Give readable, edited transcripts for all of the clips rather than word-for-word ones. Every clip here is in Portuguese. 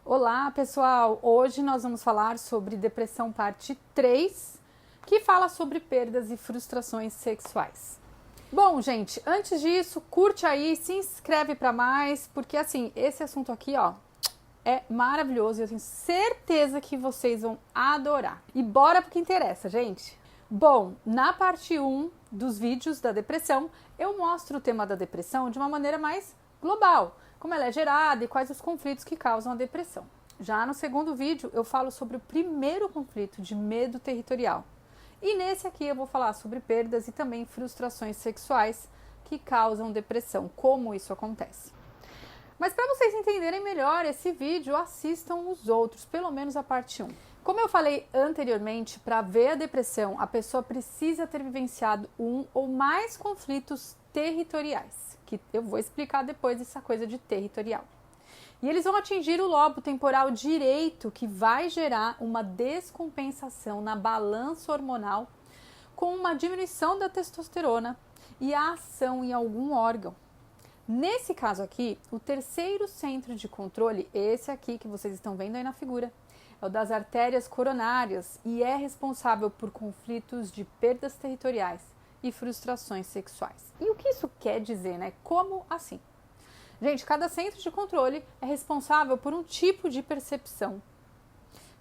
Olá, pessoal! Hoje nós vamos falar sobre depressão parte 3, que fala sobre perdas e frustrações sexuais. Bom, gente, antes disso, curte aí, se inscreve para mais, porque assim, esse assunto aqui, ó, é maravilhoso e eu tenho certeza que vocês vão adorar. E bora pro que interessa, gente! Bom, na parte 1 dos vídeos da depressão, eu mostro o tema da depressão de uma maneira mais global, como ela é gerada e quais os conflitos que causam a depressão. Já no segundo vídeo, eu falo sobre o primeiro conflito de medo territorial. E nesse aqui eu vou falar sobre perdas e também frustrações sexuais que causam depressão, como isso acontece. Mas para vocês entenderem melhor esse vídeo, assistam os outros, pelo menos a parte 1. Como eu falei anteriormente, para ver a depressão, a pessoa precisa ter vivenciado um ou mais conflitos territoriais, que eu vou explicar depois essa coisa de territorial. E eles vão atingir o lobo temporal direito, que vai gerar uma descompensação na balança hormonal, com uma diminuição da testosterona e a ação em algum órgão. Nesse caso aqui, o terceiro centro de controle, esse aqui que vocês estão vendo aí na figura, é o das artérias coronárias e é responsável por conflitos de perdas territoriais e frustrações sexuais. E o que isso quer dizer, né? Como assim? Gente, cada centro de controle é responsável por um tipo de percepção.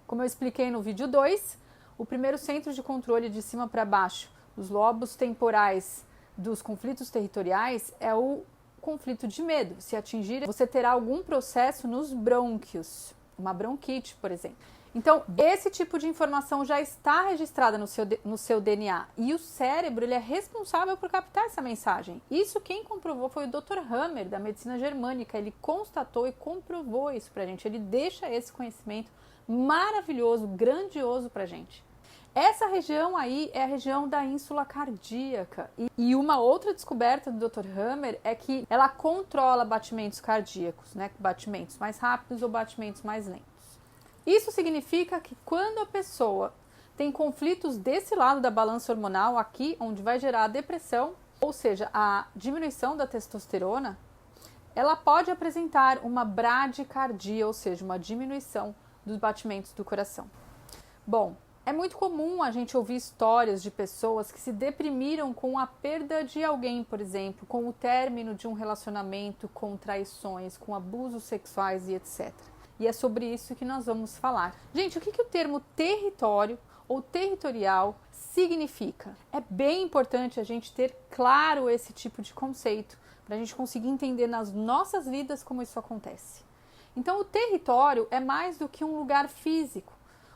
Como eu expliquei no vídeo 2, o primeiro centro de controle de cima para baixo, os lobos temporais dos conflitos territoriais, é o conflito de medo. Se atingir, você terá algum processo nos brônquios, uma bronquite, por exemplo. Então, esse tipo de informação já está registrada no seu DNA e o cérebro ele é responsável por captar essa mensagem. Isso quem comprovou foi o Dr. Hammer, da medicina germânica. Ele constatou e comprovou isso pra gente. Ele deixa esse conhecimento maravilhoso, grandioso pra gente. Essa região aí é a região da ínsula cardíaca. E uma outra descoberta do Dr. Hammer é que ela controla batimentos cardíacos, né? Batimentos mais rápidos ou batimentos mais lentos. Isso significa que quando a pessoa tem conflitos desse lado da balança hormonal, aqui onde vai gerar a depressão, ou seja, a diminuição da testosterona, ela pode apresentar uma bradicardia, ou seja, uma diminuição dos batimentos do coração. Bom, é muito comum a gente ouvir histórias de pessoas que se deprimiram com a perda de alguém, por exemplo, com o término de um relacionamento, com traições, com abusos sexuais e etc. E é sobre isso que nós vamos falar. Gente, o que o termo território ou territorial significa? É bem importante a gente ter claro esse tipo de conceito, para a gente conseguir entender nas nossas vidas como isso acontece. Então, o território é mais do que um lugar físico.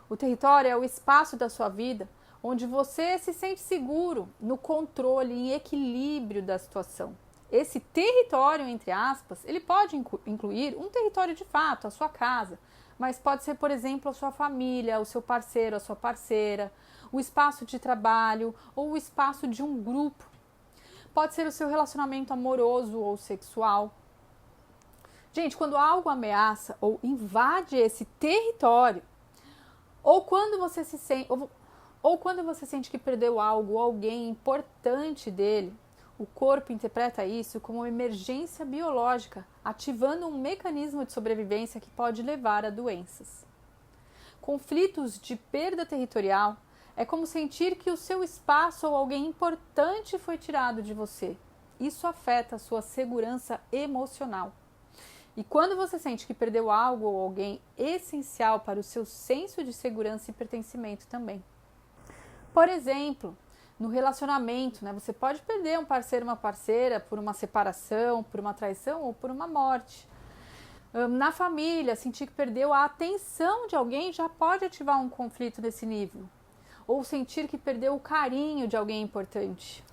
O território é o espaço da sua vida onde você se sente seguro, no controle, em equilíbrio da situação. Esse território, entre aspas, ele pode incluir um território de fato, a sua casa, mas pode ser, por exemplo, a sua família, o seu parceiro, a sua parceira, o espaço de trabalho ou o espaço de um grupo. Pode ser o seu relacionamento amoroso ou sexual. Gente, quando algo ameaça ou invade esse território, ou quando você sente que perdeu algo ou alguém importante dele, o corpo interpreta isso como uma emergência biológica, ativando um mecanismo de sobrevivência que pode levar a doenças. Conflitos de perda territorial é como sentir que o seu espaço ou alguém importante foi tirado de você. Isso afeta a sua segurança emocional. E quando você sente que perdeu algo ou alguém essencial para o seu senso de segurança e pertencimento também. Por exemplo, no relacionamento, né? Você pode perder um parceiro, uma parceira por uma separação, por uma traição ou por uma morte. Na família, sentir que perdeu a atenção de alguém já pode ativar um conflito desse nível. Ou sentir que perdeu o carinho de alguém importante.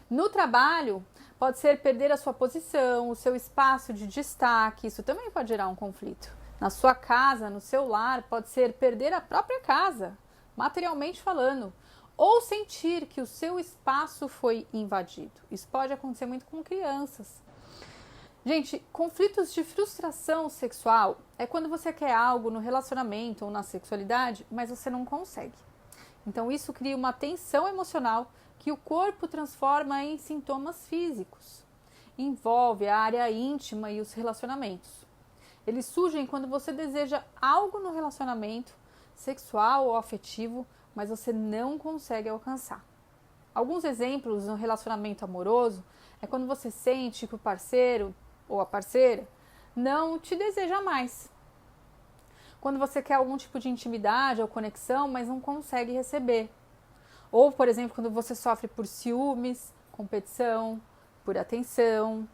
No trabalho, pode ser perder a sua posição, o seu espaço de destaque, isso também pode gerar um conflito. Na sua casa, no seu lar, pode ser perder a própria casa, materialmente falando. Ou sentir que o seu espaço foi invadido. Isso pode acontecer muito com crianças. Gente, conflitos de frustração sexual é quando você quer algo no relacionamento ou na sexualidade, mas você não consegue. Então isso cria uma tensão emocional que o corpo transforma em sintomas físicos. Envolve a área íntima e os relacionamentos. Eles surgem quando você deseja algo no relacionamento sexual ou afetivo, mas você não consegue alcançar. Alguns exemplos no relacionamento amoroso é quando você sente que o parceiro ou a parceira não te deseja mais. Quando você quer algum tipo de intimidade ou conexão, mas não consegue receber. Ou, por exemplo, quando você sofre por ciúmes, competição, por atenção,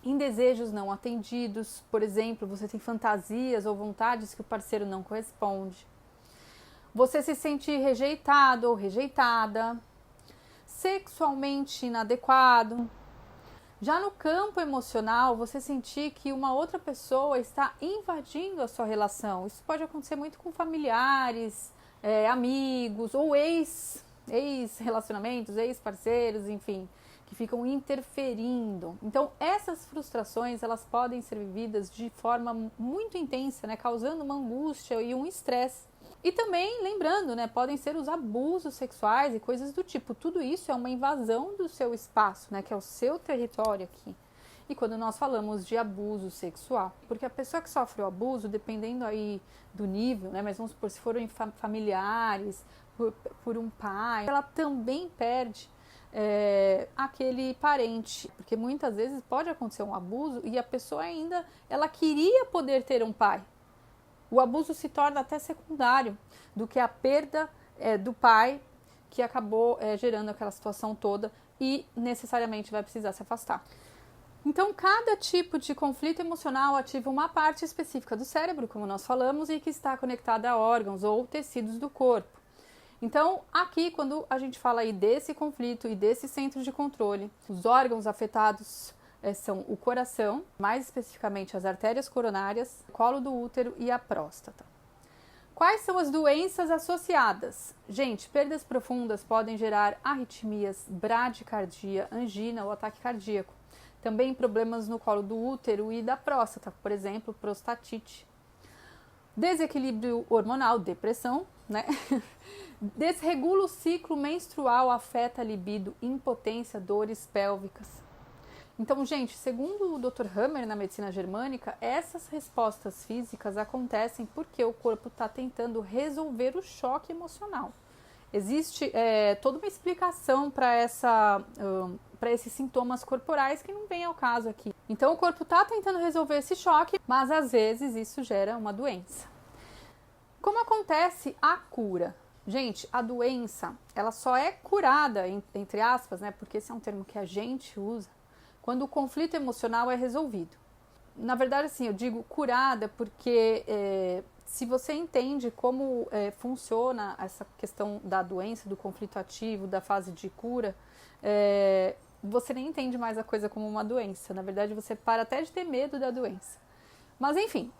em desejos não atendidos. Por exemplo, você tem fantasias ou vontades que o parceiro não corresponde. Você se sente rejeitado ou rejeitada, sexualmente inadequado. Já no campo emocional, você sentir que uma outra pessoa está invadindo a sua relação. Isso pode acontecer muito com familiares, amigos ou ex-relacionamentos, ex-parceiros, enfim, que ficam interferindo. Então, essas frustrações, elas podem ser vividas de forma muito intensa, né, causando uma angústia e um estresse. E também, lembrando, né, podem ser os abusos sexuais e coisas do tipo. Tudo isso é uma invasão do seu espaço, né, que é o seu território aqui. E quando nós falamos de abuso sexual, porque a pessoa que sofre o abuso, dependendo aí do nível, né, mas vamos supor, se forem familiares, por um pai, ela também perde aquele parente, porque muitas vezes pode acontecer um abuso e a pessoa ainda, ela queria poder ter um pai. O abuso se torna até secundário do que a perda do pai que acabou gerando aquela situação toda e necessariamente vai precisar se afastar. Então, cada tipo de conflito emocional ativa uma parte específica do cérebro, como nós falamos, e que está conectada a órgãos ou tecidos do corpo. Então, aqui, quando a gente fala aí desse conflito e desse centro de controle, os órgãos afetados são o coração, mais especificamente as artérias coronárias, o colo do útero e a próstata. Quais são as doenças associadas? Gente, perdas profundas podem gerar arritmias, bradicardia, angina ou ataque cardíaco. Também problemas no colo do útero e da próstata, por exemplo, prostatite. Desequilíbrio hormonal, depressão, né? Desregula o ciclo menstrual, afeta a libido, impotência, dores pélvicas. Então, gente, segundo o Dr. Hammer na medicina germânica, essas respostas físicas acontecem porque o corpo está tentando resolver o choque emocional. Existe toda uma explicação para esses sintomas corporais que não vem ao caso aqui. Então, o corpo está tentando resolver esse choque, mas às vezes isso gera uma doença. Como acontece a cura? Gente, a doença, ela só é curada, entre aspas, né? Porque esse é um termo que a gente usa, quando o conflito emocional é resolvido. Na verdade, assim, eu digo curada porque se você entende como funciona essa questão da doença, do conflito ativo, da fase de cura, você nem entende mais a coisa como uma doença. Na verdade, você para até de ter medo da doença. Mas, enfim,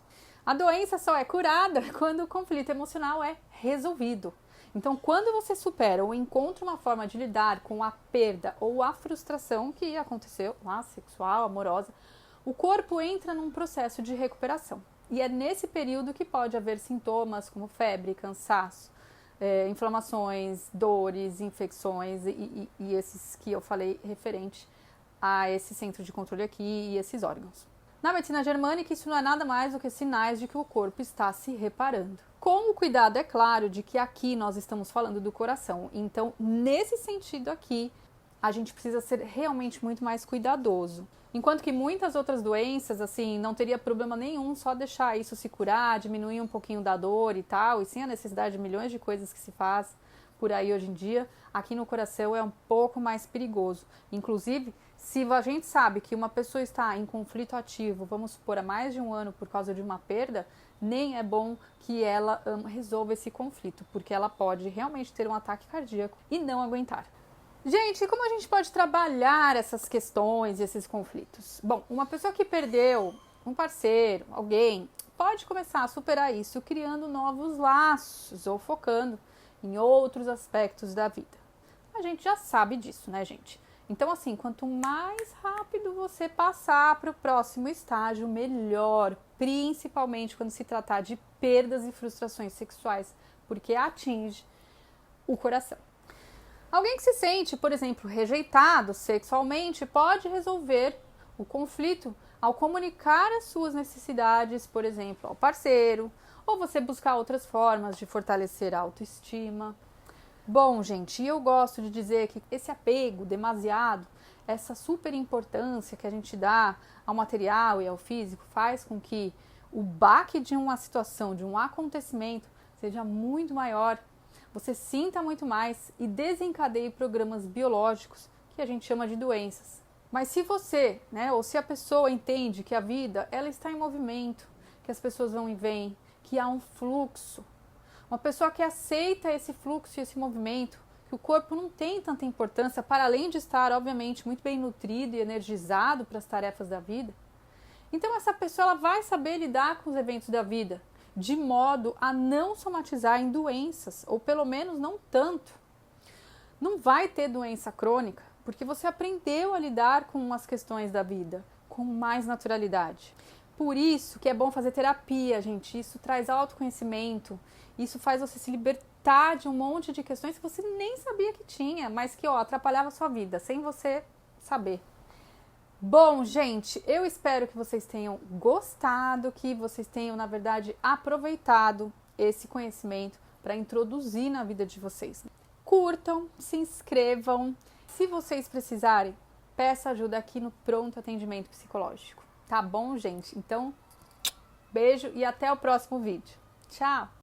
a doença só é curada quando o conflito emocional é resolvido. Então, quando você supera ou encontra uma forma de lidar com a perda ou a frustração que aconteceu lá, sexual, amorosa, o corpo entra num processo de recuperação. E é nesse período que pode haver sintomas como febre, cansaço, inflamações, dores, infecções e esses que eu falei referente a esse centro de controle aqui e esses órgãos. Na medicina germânica, isso não é nada mais do que sinais de que o corpo está se reparando. Com o cuidado, é claro, de que aqui nós estamos falando do coração. Então, nesse sentido aqui, a gente precisa ser realmente muito mais cuidadoso. Enquanto que muitas outras doenças, assim, não teria problema nenhum só deixar isso se curar, diminuir um pouquinho da dor e tal, e sem a necessidade de milhões de coisas que se faz por aí hoje em dia, aqui no coração é um pouco mais perigoso. Inclusive, se a gente sabe que uma pessoa está em conflito ativo, vamos supor, há mais de um ano por causa de uma perda, nem é bom que ela resolva esse conflito, porque ela pode realmente ter um ataque cardíaco e não aguentar. Gente, como a gente pode trabalhar essas questões e esses conflitos? Bom, uma pessoa que perdeu um parceiro, alguém, pode começar a superar isso criando novos laços ou focando em outros aspectos da vida. A gente já sabe disso, né, gente? Então, assim, quanto mais rápido você passar para o próximo estágio, melhor, principalmente quando se tratar de perdas e frustrações sexuais, porque atinge o coração. Alguém que se sente, por exemplo, rejeitado sexualmente, pode resolver o conflito ao comunicar as suas necessidades, por exemplo, ao parceiro, ou você buscar outras formas de fortalecer a autoestima. Bom, gente, eu gosto de dizer que esse apego demasiado, essa super importância que a gente dá ao material e ao físico, faz com que o baque de uma situação, de um acontecimento, seja muito maior, você sinta muito mais e desencadeie programas biológicos que a gente chama de doenças. Mas se você, ou se a pessoa entende que a vida ela está em movimento, que as pessoas vão e vêm, que há um fluxo, uma pessoa que aceita esse fluxo e esse movimento, que o corpo não tem tanta importância, para além de estar, obviamente, muito bem nutrido e energizado para as tarefas da vida, então essa pessoa ela vai saber lidar com os eventos da vida, de modo a não somatizar em doenças, ou pelo menos não tanto. Não vai ter doença crônica, porque você aprendeu a lidar com as questões da vida, com mais naturalidade. Por isso que é bom fazer terapia, gente. Isso traz autoconhecimento, isso faz você se libertar de um monte de questões que você nem sabia que tinha, mas que atrapalhava a sua vida, sem você saber. Bom, gente, eu espero que vocês tenham gostado, que vocês tenham, na verdade, aproveitado esse conhecimento para introduzir na vida de vocês. Curtam, se inscrevam. Se vocês precisarem, peça ajuda aqui no Pronto Atendimento Psicológico. Tá bom, gente? Então, beijo e até o próximo vídeo. Tchau!